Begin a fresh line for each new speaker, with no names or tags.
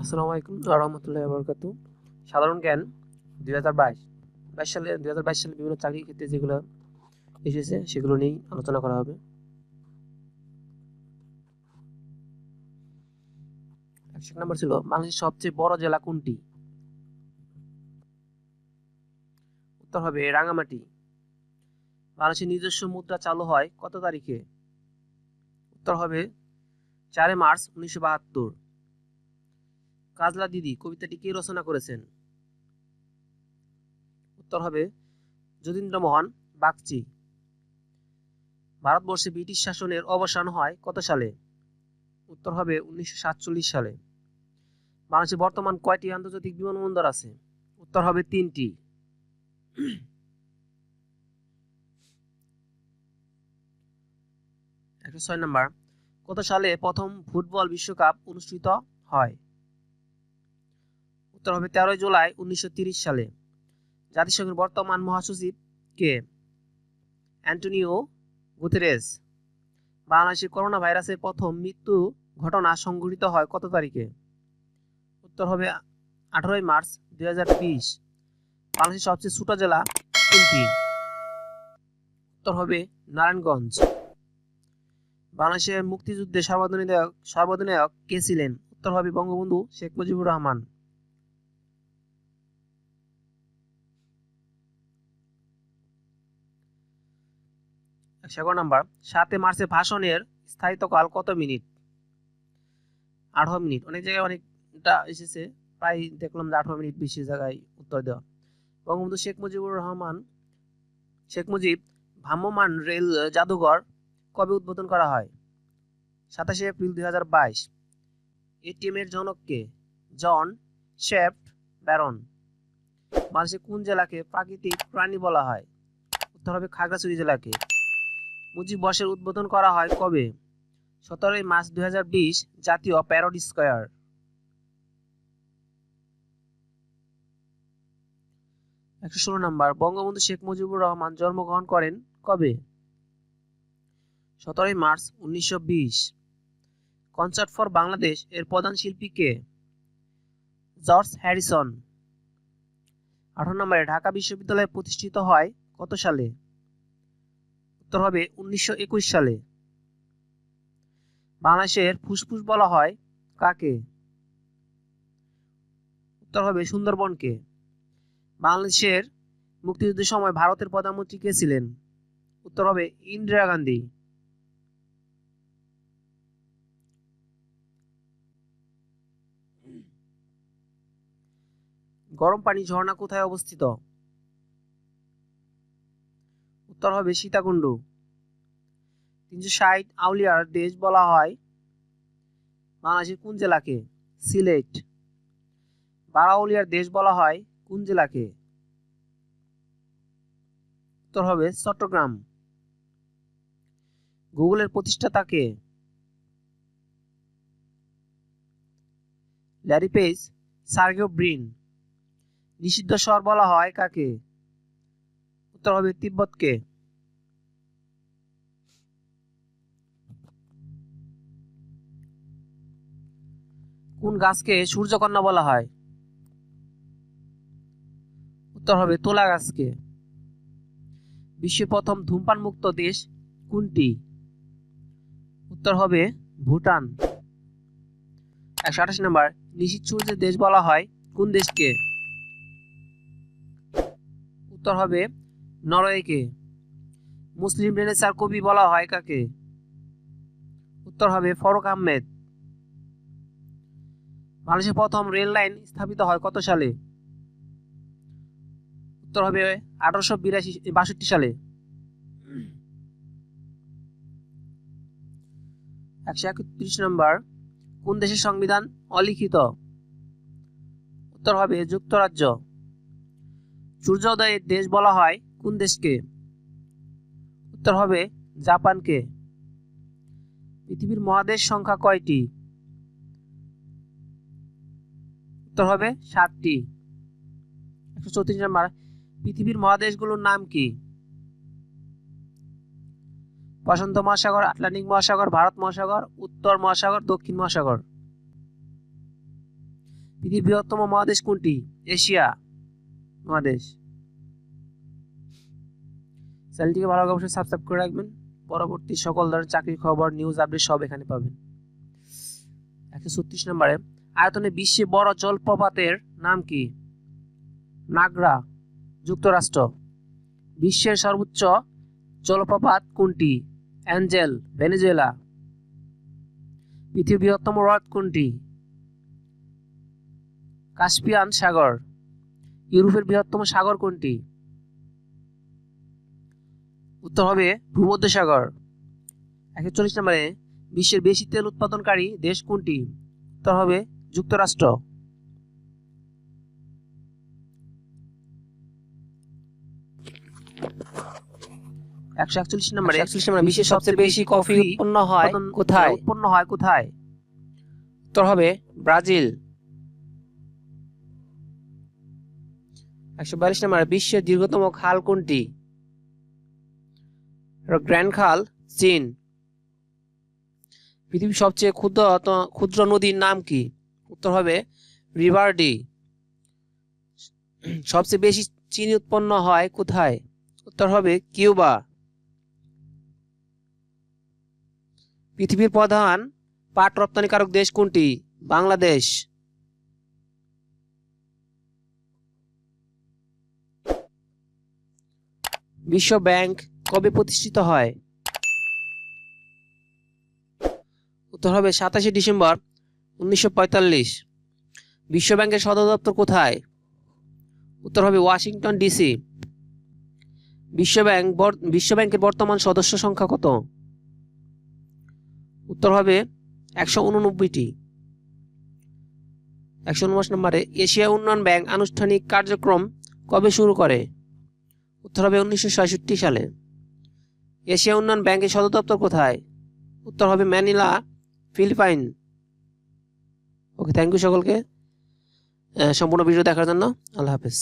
আসসালামু আলাইকুম ওয়া রাহমাতুল্লাহি ওয়া বারাকাতুহু। সাধারণ জ্ঞান 2022 সালে বিভিন্ন চাকরির ক্ষেত্রে যেগুলো এসেছে সেগুলো নিয়েই আলোচনা করা হবে। ১ নম্বর ছিল বাংলাদেশের সবচেয়ে বড় জেলা কোনটি? উত্তর হবে রাঙ্গামাটি। বাংলাদেশের নিজস্ব মুদ্রা চালু হয় কত তারিখে? উত্তর হবে ৪ মার্চ ১৯৭২। কাজলা দিদি কবিতাটি কে রচনা করেছেন? উত্তর হবে যতীন্দ্রমোহন বাগচি। ভারতবর্ষে ব্রিটিশ শাসনের অবসান হয় কত সালে? উত্তর হবে ১৯৪৭ সালে। বাংলাদেশে বর্তমান কয়টি আন্তর্জাতিক বিমানবন্দর আছে? উত্তর হবে ৩টি। ১০৬ নম্বর, কত সালে প্রথম ফুটবল বিশ্বকাপ অনুষ্ঠিত হয়? উত্তর হবে ১৩ জুলাই ১৯৩০ সালে। জাতিসংঘের বর্তমান মহাসচিব কে? Antonio Guterres. বাংলাদেশে করোনা ভাইরাসের প্রথম মৃত্যু ঘটনা সংঘটিত হয় কত তারিখে? উত্তর হবে ১৮ মার্চ ২০২০। বাংলাদেশের সবচেয়ে ছোট জেলা কোনটি? উত্তর হবে নারায়ণগঞ্জ। বাংলাদেশের মুক্তিযুদ্ধে সর্বাধিনায়ক কে ছিলেন? উত্তর হবে বঙ্গবন্ধু শেখ মুজিবুর রহমান। নাম্বার, ৭ মার্চের ভাষণের স্থায়িত্বকাল কত মিনিট? ১৮ মিনিট। অনেক জায়গায় অনেকটা এসেছে, প্রায় দেখলাম যে ১৮ মিনিট বেশি জায়গায় উত্তর দেওয়া। বঙ্গবন্ধু শেখ মুজিব ভ্রাম্যমাণ রেল জাদুঘর কবে উদ্বোধন করা হয়? ২৭ এপ্রিল ২০২২। এটিএম এর জনক কে? জন শেফট ব্যারন। বাংলাদেশের কোন জেলাকে প্রাকৃতিক প্রাণী বলা হয়? উত্তর হবে খাগড়াছড়ি জেলাকে। মুজিব বর্ষের উদ্বোধন করা হয় কবে? ১৭ মার্চ ২০২০ জাতীয় প্যারোড স্কয়ার। ১১৬ নম্বর, বঙ্গবন্ধু শেখ মুজিবুর রহমান জন্মগ্রহণ করেন কবে? ১৭ মার্চ ১৯২০। কনসার্ট ফর বাংলাদেশ এর প্রধান শিল্পী কে? George Harrison. ১৮ নম্বরে, ঢাকা বিশ্ববিদ্যালয় প্রতিষ্ঠিত হয় কত সালে? উত্তর হবে ১৯২১ সালে। বাংলাদেশের ফুসফুস বলা হয় কাকে? উত্তর হবে সুন্দরবনকে। বাংলাদেশের মুক্তিযুদ্ধের সময় ভারতের প্রধানমন্ত্রী কে ছিলেন? উত্তর হবে ইন্দিরা গান্ধী। গরম পানি ঝর্ণা কোথায় অবস্থিত? উত্তর হবে সীতাকুণ্ড। ৩৬০ আউলিয়ার দেশ বলা হয় বাংলাদেশের কোন জেলাকে? সিলেট। ১২ আউলিয়ার দেশ বলা হয় কোন জেলাকে? উত্তর হবে চট্টগ্রাম। গুগলের প্রতিষ্ঠাতা কে? Larry Page, Sergey Brin. নিষিদ্ধ শহর বলা হয় কাকে? উত্তর হবে তিব্বতকে। কোন গাছকে সূর্যকন্যা বলা হয়? উত্তর হবে তুলা গাছকে। বিশ্বের প্রথম ধূমপান মুক্ত দেশ কোনটি? উত্তর হবে ভুটান। ১২৮ নম্বর, নিশীথ সূর্যের দেশ বলা হয় কোন দেশকে? উত্তর হবে নরওয়েকে। মুসলিম রেনেসাঁর কবি বলা হয় কাকে? উত্তর হবে ফরুক আহমেদ। বাংলাদেশের প্রথম রেল লাইন স্থাপিত হয় কত সালে? উত্তর হবে ১৮৬২ সালে। ১৩১ নম্বর, কোন দেশের সংবিধান অলিখিত? উত্তর হবে যুক্তরাজ্য। সূর্যোদয়ের দেশ বলা হয় কোন দেশকে? উত্তর হবে জাপানকে। পৃথিবীর মহাদেশ সংখ্যা কয়টি? উত্তর হবে ৭টি। ১৩৪ নম্বর, পৃথিবীর মহাদেশগুলোর নাম কি? প্রশান্ত মহাসাগর, আটলান্টিক মহাসাগর, ভারত মহাসাগর, উত্তর মহাসাগর, দক্ষিণ মহাসাগর। পৃথিবীর বৃহত্তম মহাদেশ কোনটি? এশিয়া মহাদেশ। চ্যানেলটিকে ভালো লাগে অবশ্যই সাবস্ক্রাইব করে রাখবেন। পরবর্তী সকল ধরনের চাকরির খবর, নিউজ আপডেট সব এখানে পাবেন। 136 নম্বরে, আয়তনে বিশ্বের বড় জলপ্রপাতের নাম কি? নাগরা, যুক্তরাষ্ট্র। বিশ্বের সর্বোচ্চ জলপ্রপাত কোনটি? Angel, Venezuela. পৃথিবীর বৃহত্তম হ্রদ কোনটি? কাস্পিয়ান সাগর। ইউরোপের বৃহত্তম সাগর কোনটি? উত্তর হবে ভূমধ্যসাগর। 140 নম্বরে, বিশ্বের বেশি তেল উৎপাদনকারী দেশ কোনটি? উত্তর হবে যুক্তরাষ্ট্র। 141 নম্বরে, বিশ্বের সবচেয়ে বেশি কফি উৎপন্ন হয় কোথায়? উত্তর হবে ব্রাজিল। 142 নম্বরে, বিশ্বের দীর্ঘতম খাল কোনটি? গ্র্যান্ড খাল, চীন। পৃথিবীর সবচেয়ে ক্ষুদ্র নদীর নাম কি? উত্তর হবে রিভার ডি। সবচেয়ে বেশি চিনি উৎপন্ন হয় কোথায়? উত্তর হবে কিউবা। পৃথিবীর প্রধান পাট রপ্তানিকারক দেশ কোনটি? বাংলাদেশ। বিশ্ব ব্যাংক কবে প্রতিষ্ঠিত হয়? উত্তর হবে 27 ডিসেম্বর 1945। বিশ্ব ব্যাংকের সদর দপ্তর কোথায়? উত্তর হবে ওয়াশিংটন ডিসি। বিশ্ব ব্যাংকের বর্তমান সদস্য সংখ্যা কত? উত্তর হবে 189টি। 149 নম্বরে, এশিয়া উন্নয়ন ব্যাংক আনুষ্ঠানিক কার্যক্রম কবে শুরু করে? উত্তর হবে 1966 সালে। এশিয়া উন্নয়ন ব্যাংকের সদর দপ্তর কোথায়? উত্তর হবে Manila, Philippine. Okay, thank you সকলকে সম্পূর্ণ ভিডিও দেখার জন্য। আল্লাহ হাফেজ।